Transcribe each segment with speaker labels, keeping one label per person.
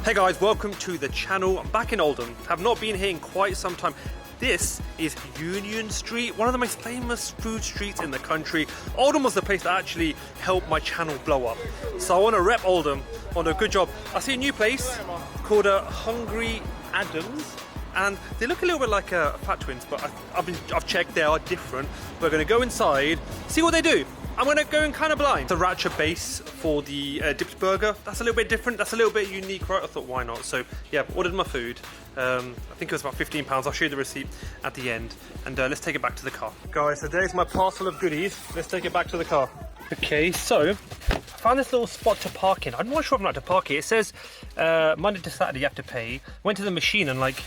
Speaker 1: Hey guys, welcome to the channel. I'm back in Oldham. Have not been here in quite some time. This is Union Street, one of the most famous food streets in the country. Oldham was the place that actually helped my channel blow up. So I want to rep Oldham, I want to do a good job. I see a new place called Hungry Adams, and they look a little bit like Fat Twins, but I've checked, they are different. We're going to go inside, see what they do. I'm going to go in kind of blind. Sriracha base for the dipped burger. That's a little bit different. That's a little bit unique, right? I thought, why not? So, yeah, ordered my food. I think it was about £15. I'll show you the receipt at the end. And let's take it back to the car. Guys, so there's my parcel of goodies. Let's take it back to the car. Okay, so I found this little spot to park in. I'm not sure if I'm allowed to park it. It says Monday to Saturday you have to pay. Went to the machine and like,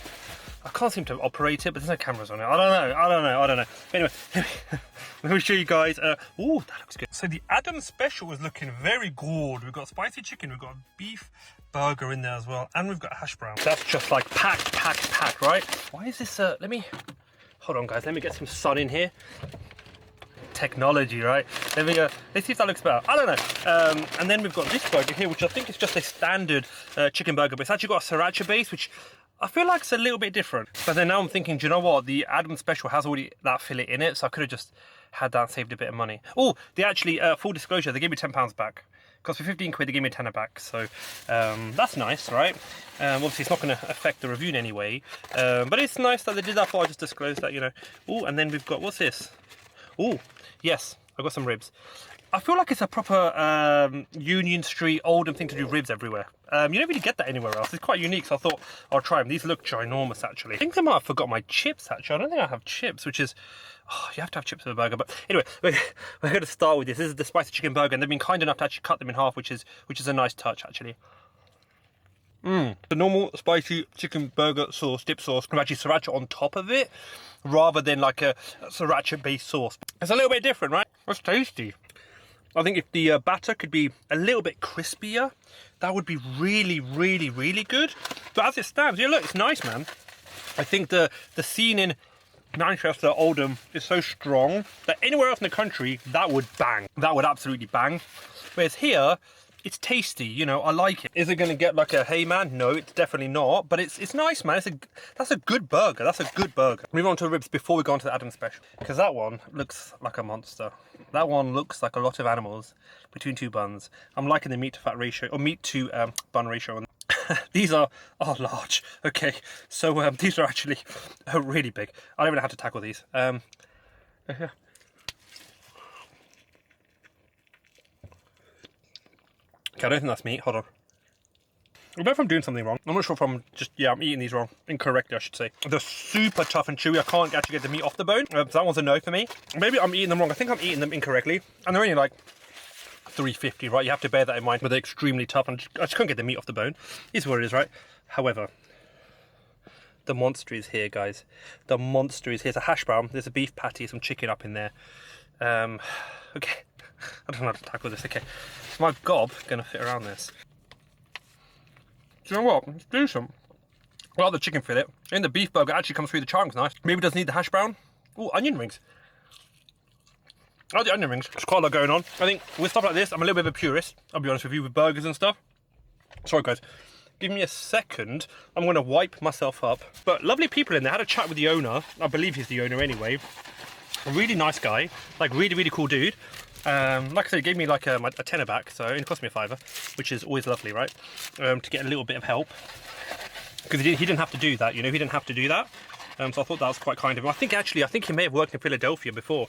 Speaker 1: I can't seem to operate it, but there's no cameras on it. I don't know. Anyway, let me show you guys. Oh, that looks good. So the Adams special is looking very good. We've got spicy chicken, we've got a beef burger in there as well, and we've got a hash brown. That's just like packed, right? Why is this, hold on guys, let me get some sun in here. Technology, right? There we go. Let's see if that looks better. I don't know. And then we've got this burger here, which I think is just a standard chicken burger, but it's actually got a sriracha base, which I feel like it's a little bit different. But then now I'm thinking, do you know what? The Adams special has already that fillet in it, so I could have just had that and saved a bit of money. Oh, they actually, full disclosure, they gave me £10 back. Because for 15 quid, they gave me a tenner back. So that's nice, right? Obviously, it's not going to affect the review in any way. But it's nice that they did that. For I just disclosed that, you know. Oh, and then we've got, what's this? Oh, yes, I've got some ribs. I feel like it's a proper Union Street, Oldham thing to do ribs everywhere. You don't really get that anywhere else. It's quite unique, so I thought I'll try them. These look ginormous, actually. I think I might have forgot my chips, actually. I don't think I have chips, which is... Oh, you have to have chips with a burger. But anyway, we're going to start with this. This is the spicy chicken burger, and they've been kind enough to actually cut them in half, which is a nice touch, actually. The normal spicy chicken burger sauce, dip sauce, with actually sriracha on top of it, rather than like a sriracha-based sauce. It's a little bit different, right? That's tasty. I think if the batter could be a little bit crispier, that would be really, really, really good. But as it stands, yeah, look, it's nice, man. I think the scene in Manchester, Oldham, is so strong that anywhere else in the country, that would bang. That would absolutely bang. Whereas here, it's tasty, you know, I like it. Is it going to get like a HEYMAN? No, it's definitely not. But it's nice, man. That's a good burger. That's a good burger. Move on to the ribs before we go on to the Adams special. Because that one looks like a monster. That one looks like a lot of animals between two buns. I'm liking the meat to fat ratio, or meat to bun ratio. These are large. Okay, so these are actually really big. I don't even know how to tackle these. Yeah. Okay, I don't think that's meat. Hold on. I don't know if I'm doing something wrong. I'm not sure if I'm just, yeah, I'm eating these wrong. Incorrectly, I should say. They're super tough and chewy. I can't actually get the meat off the bone. So that one's a no for me. Maybe I'm eating them wrong. I think I'm eating them incorrectly. And they're only like $3.50, right? You have to bear that in mind. But they're extremely tough, and I just can't get the meat off the bone. Is what it is, right? However, the monster is here, guys. The monster is here. It's a hash brown. There's a beef patty, some chicken up in there. Okay. I don't know how to tackle this. Okay. Is my gob going to fit around this? Do you know what? It's decent. I like the chicken fillet. And the beef burger actually comes through the chunks, nice. Maybe it doesn't need the hash brown. Oh, onion rings. I like the onion rings. There's quite a lot going on. I think with stuff like this, I'm a little bit of a purist, I'll be honest with you, with burgers and stuff. Sorry, guys. Give me a second. I'm going to wipe myself up. But lovely people in there. I had a chat with the owner. I believe he's the owner anyway. A really nice guy. Like, really, really cool dude. Like I said, he gave me like a tenner back, so it only cost me a fiver, which is always lovely, right? To get a little bit of help, because he didn't have to do that, you know, he didn't have to do that. So I thought that was quite kind of him. I think he may have worked in Philadelphia before.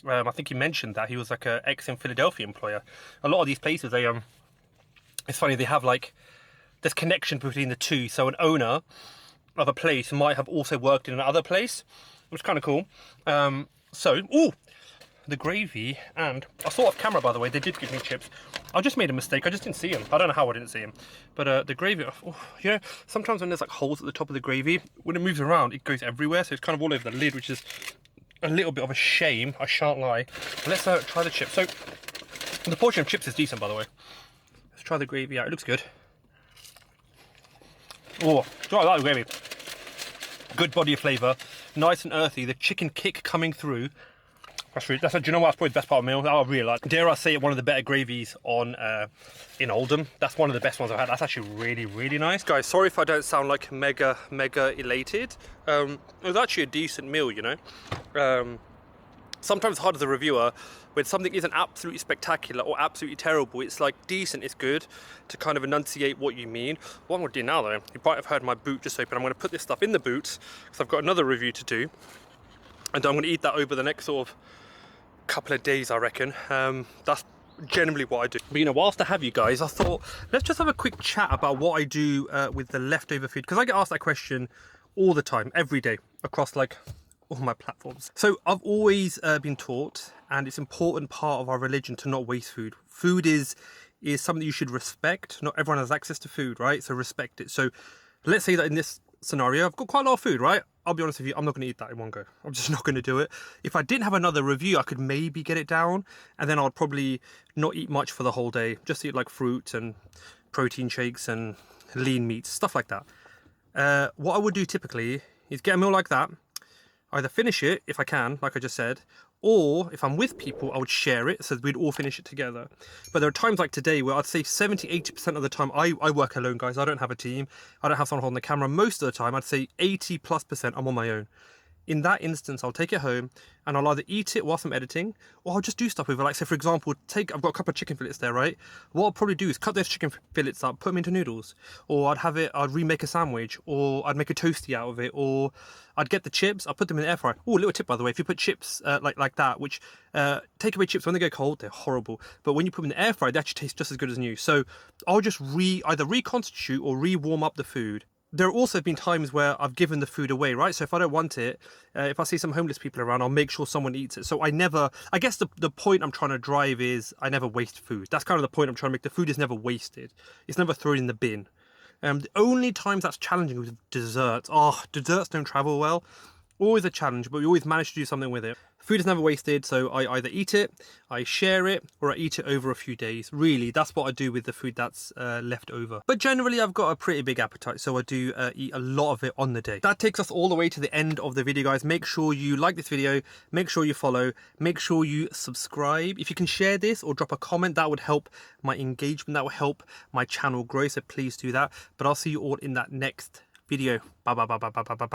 Speaker 1: I think he mentioned that he was like an in Philadelphia employer. A lot of these places, they it's funny, they have like this connection between the two. So an owner of a place might have also worked in another place, which is kind of cool. The gravy, and I saw off camera, by the way, they did give me chips. I just made a mistake. I just didn't see them. I don't know how I didn't see them. But the gravy, you know, sometimes when there's like holes at the top of the gravy, when it moves around, it goes everywhere. So it's kind of all over the lid, which is a little bit of a shame. I shan't lie. But let's try the chips. So the portion of chips is decent, by the way. Let's try the gravy out. It looks good. Oh, I like the gravy. Good body of flavour. Nice and earthy. The chicken kick coming through. Do you know what? That's probably the best part of the meal. I really like. Dare I say it, one of the better gravies on in Oldham. That's one of the best ones I've had. That's actually really, really nice. Guys, sorry if I don't sound like mega elated. It was actually a decent meal, you know. Sometimes it's hard as a reviewer when something isn't absolutely spectacular or absolutely terrible. It's like decent, it's good, to kind of enunciate what you mean. What I'm going to do now, though, you might have heard my boot just open. I'm going to put this stuff in the boot because I've got another review to do, and I'm going to eat that over the next sort of couple of days, I reckon. That's generally what I do. But you know, whilst I have you guys, I thought let's just have a quick chat about what I do with the leftover food, because I get asked that question all the time, every day, across like all my platforms. So I've always been taught, and it's an important part of our religion, to not waste food. Food is something you should respect. Not everyone has access to food, right? So respect it. So let's say that in this scenario, I've got quite a lot of food, right? I'll be honest with you, I'm not going to eat that in one go. I'm just not going to do it. If I didn't have another review, I could maybe get it down, and then I'd probably not eat much for the whole day. Just eat like fruit and protein shakes and lean meats, stuff like that. What I would do typically is get a meal like that, either finish it if I can, like I just said, or if I'm with people, I would share it so we'd all finish it together. But there are times like today where I'd say 70-80% of the time I work alone, guys. I don't have a team. I don't have someone holding the camera. Most of the time, I'd say 80+% I'm on my own. In that instance, I'll take it home and I'll either eat it whilst I'm editing, or I'll just do stuff with it. Like, say for example, I've got a couple of chicken fillets there, right? What I'll probably do is cut those chicken fillets up, put them into noodles, or I'd remake a sandwich, or I'd make a toasty out of it, or I'd get the chips, I'll put them in the air fryer. Oh, little tip by the way, if you put chips like that, which takeaway chips, when they go cold, they're horrible, but when you put them in the air fryer, they actually taste just as good as new. So I'll just either reconstitute or re-warm up the food. There have also been times where I've given the food away, right? So if I don't want it, if I see some homeless people around, I'll make sure someone eats it. So I guess the point I'm trying to drive is I never waste food. That's kind of the point I'm trying to make. The food is never wasted. It's never thrown in the bin. The only times that's challenging with desserts. Desserts don't travel well. Always a challenge, but we always manage to do something with it. Food is never wasted, so I either eat it, I share it, or I eat it over a few days. Really, that's what I do with the food that's left over. But generally, I've got a pretty big appetite, so I do eat a lot of it on the day. That takes us all the way to the end of the video, guys. Make sure you like this video, make sure you follow, make sure you subscribe. If you can share this or drop a comment, that would help my engagement, that will help my channel grow, so please do that. But I'll see you all in that next video. Bye.